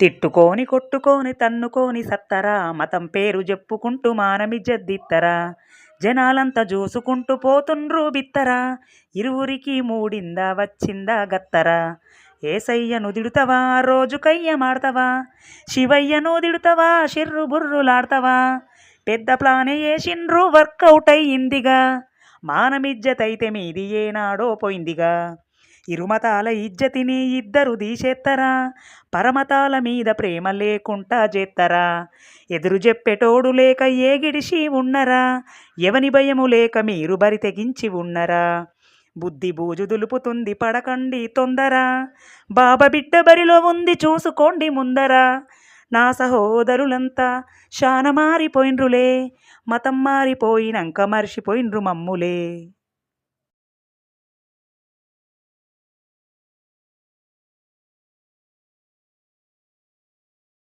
తిట్టుకోని కొట్టుకోని తన్నుకోని సత్తరా మతం పేరు చెప్పుకుంటూ మానమిజ్జద్దిత్తరా జనాలంతా చూసుకుంటూ పోతుండ్రు బిత్తరా ఇరువురికి మూడిందా వచ్చిందా గత్తరా ఏసయ్యను దిడుతవా రోజు కయ్యమాడతావా శివయ్యను దిడుతవా షిర్రు బుర్రులాడతావా పెద్ద ప్లానే వేసిండ్రు వర్కౌట్ అయ్యిందిగా మానమిజ్జతైతే మీది ఏనాడో పోయిందిగా ఇరుమతాల ఇజ్జతిని ఇద్దరు తీసేత్తరా పరమతాల మీద ప్రేమ లేకుండా చేత్తరా ఎదురు చెప్పేటోడు లేక ఏగిడిసి ఉన్నరా ఎవని భయము లేక మీరు బరి తెగించి ఉన్నరా బుద్ధి బూజు దులుపుతుంది పడకండి తొందర బాబా బిడ్డ బరిలో ఉంది చూసుకోండి ముందర నా సహోదరులంతా శాన మారిపోయిండ్రులే మతం మారిపోయినంక మర్చిపోయిండ్రు మమ్ములే.